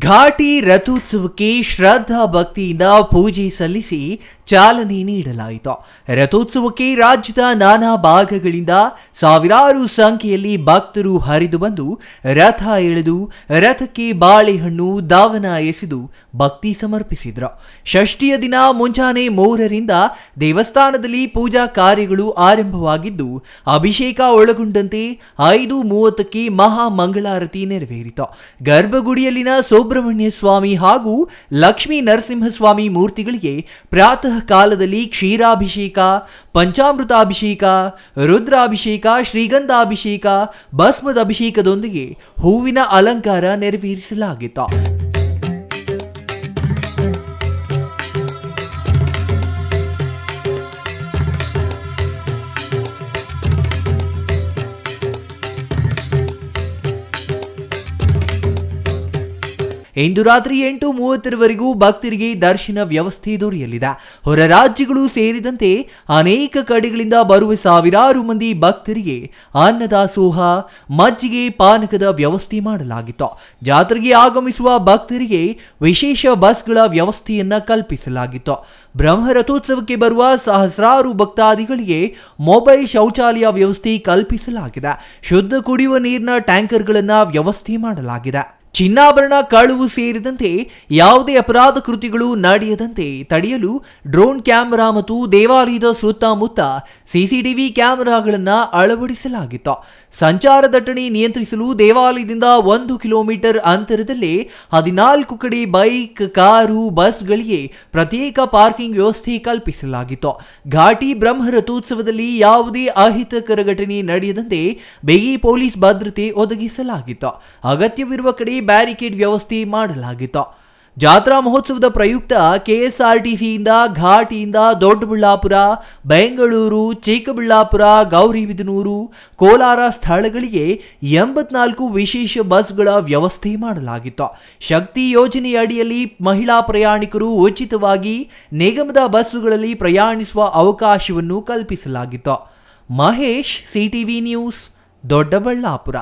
ಘಾಟಿ ರಥೋತ್ಸವಕ್ಕೆ ಶ್ರದ್ಧಾ ಭಕ್ತಿಯಿಂದ ಪೂಜೆ ಸಲ್ಲಿಸಿ ಚಾಲನೆ ನೀಡಲಾಯಿತು. ರಥೋತ್ಸವಕ್ಕೆ ರಾಜ್ಯದ ನಾನಾ ಭಾಗಗಳಿಂದ ಸಾವಿರಾರು ಸಂಖ್ಯೆಯಲ್ಲಿ ಭಕ್ತರು ಹರಿದು ಬಂದು ರಥ ಎಳೆದು ರಥಕ್ಕೆ ಬಾಳೆಹಣ್ಣು ದಾವನ ಎಸೆದು ಭಕ್ತಿ ಸಮರ್ಪಿಸಿದ್ರು. ಷಷ್ಠಿಯ ದಿನ ಮುಂಜಾನೆ 3ರಿಂದ ದೇವಸ್ಥಾನದಲ್ಲಿ ಪೂಜಾ ಕಾರ್ಯಗಳು ಆರಂಭವಾಗಿದ್ದು, ಅಭಿಷೇಕ ಒಳಗೊಂಡಂತೆ 5:30ಕ್ಕೆ ಮಹಾ ಮಂಗಳಾರತಿ ನೆರವೇರಿತು. ಗರ್ಭಗುಡಿಯಲ್ಲಿನ ಸುಬ್ರಹ್ಮಣ್ಯ ಸ್ವಾಮಿ ಹಾಗೂ ಲಕ್ಷ್ಮೀ ನರಸಿಂಹಸ್ವಾಮಿ ಮೂರ್ತಿಗಳಿಗೆ ಪ್ರಾತಃ ಕಾಲದಲ್ಲಿ ಕ್ಷೀರಾಭಿಷೇಕ, ಪಂಚಾಮೃತಾಭಿಷೇಕ, ರುದ್ರಾಭಿಷೇಕ, ಶ್ರೀಗಂಧಾಭಿಷೇಕ, ಭಸ್ಮದ ಅಭಿಷೇಕದೊಂದಿಗೆ ಹೂವಿನ ಅಲಂಕಾರ ನೆರವೇರಿಸಲಾಗಿತ್ತು. ಇಂದು ರಾತ್ರಿ 8:30ರವರೆಗೂ ಭಕ್ತರಿಗೆ ದರ್ಶನ ವ್ಯವಸ್ಥೆ ದೊರೆಯಲಿದೆ. ಹೊರ ರಾಜ್ಯಗಳು ಸೇರಿದಂತೆ ಅನೇಕ ಕಡೆಗಳಿಂದ ಬರುವ ಸಾವಿರಾರು ಮಂದಿ ಭಕ್ತರಿಗೆ ಅನ್ನದಾಸೋಹ, ಮಜ್ಜಿಗೆ, ಪಾನಕದ ವ್ಯವಸ್ಥೆ ಮಾಡಲಾಗಿತ್ತು. ಜಾತ್ರೆಗೆ ಆಗಮಿಸುವ ಭಕ್ತರಿಗೆ ವಿಶೇಷ ಬಸ್ಗಳ ವ್ಯವಸ್ಥೆಯನ್ನ ಕಲ್ಪಿಸಲಾಗಿತ್ತು. ಬ್ರಹ್ಮರಥೋತ್ಸವಕ್ಕೆ ಬರುವ ಸಹಸ್ರಾರು ಭಕ್ತಾದಿಗಳಿಗೆ ಮೊಬೈಲ್ ಶೌಚಾಲಯ ವ್ಯವಸ್ಥೆ ಕಲ್ಪಿಸಲಾಗಿದೆ. ಶುದ್ಧ ಕುಡಿಯುವ ನೀರಿನ ಟ್ಯಾಂಕರ್ಗಳನ್ನು ವ್ಯವಸ್ಥೆ ಮಾಡಲಾಗಿದೆ. ಚಿನ್ನಾಭರಣ ಕಳುವು ಸೇರಿದಂತೆ ಯಾವುದೇ ಅಪರಾಧ ಕೃತ್ಯಗಳು ನಡೆಯದಂತೆ ತಡೆಯಲು ಡ್ರೋನ್ ಕ್ಯಾಮೆರಾ ಮತ್ತು ದೇವಾಲಯದ ಸುತ್ತಮುತ್ತ ಸಿಸಿಟಿವಿ ಕ್ಯಾಮೆರಾಗಳನ್ನು ಅಳವಡಿಸಲಾಗಿತ್ತು. ಸಂಚಾರ ದಟ್ಟಣೆ ನಿಯಂತ್ರಿಸಲು ದೇವಾಲಯದಿಂದ 1 ಕಿಲೋಮೀಟರ್ ಅಂತರದಲ್ಲಿ 14 ಕಡೆ ಬೈಕ್, ಕಾರು, ಬಸ್ಗಳಿಗೆ ಪ್ರತ್ಯೇಕ ಪಾರ್ಕಿಂಗ್ ವ್ಯವಸ್ಥೆ ಕಲ್ಪಿಸಲಾಗಿತ್ತು. ಘಾಟಿ ಬ್ರಹ್ಮರಥೋತ್ಸವದಲ್ಲಿ ಯಾವುದೇ ಅಹಿತಕರ ಘಟನೆ ನಡೆಯದಂತೆ ಬಿಗಿ ಪೊಲೀಸ್ ಭದ್ರತೆ ಒದಗಿಸಲಾಗಿತ್ತು. ಅಗತ್ಯವಿರುವ ಕಡೆ ಬ್ಯಾರಿಕೇಡ್ ವ್ಯವಸ್ಥೆ ಮಾಡಲಾಗಿತ್ತು. ಜಾತ್ರಾ ಮಹೋತ್ಸವದ ಪ್ರಯುಕ್ತ ಕೆಎಸ್ಆರ್ಟಿಸಿಯಿಂದ ಘಾಟಿಯಿಂದ ದೊಡ್ಡಬಳ್ಳಾಪುರ, ಬೆಂಗಳೂರು, ಚಿಕ್ಕಬಳ್ಳಾಪುರ, ಗೌರಿಬಿದನೂರು, ಕೋಲಾರ ಸ್ಥಳಗಳಿಗೆ 84 ವಿಶೇಷ ಬಸ್ಗಳ ವ್ಯವಸ್ಥೆ ಮಾಡಲಾಗಿತ್ತು. ಶಕ್ತಿ ಯೋಜನೆಯಡಿಯಲ್ಲಿ ಮಹಿಳಾ ಪ್ರಯಾಣಿಕರು ಉಚಿತವಾಗಿ ನಿಗಮದ ಬಸ್ಸುಗಳಲ್ಲಿ ಪ್ರಯಾಣಿಸುವ ಅವಕಾಶವನ್ನು ಕಲ್ಪಿಸಲಾಗಿತ್ತು. Mahesh, CTV news, Doddaballapura.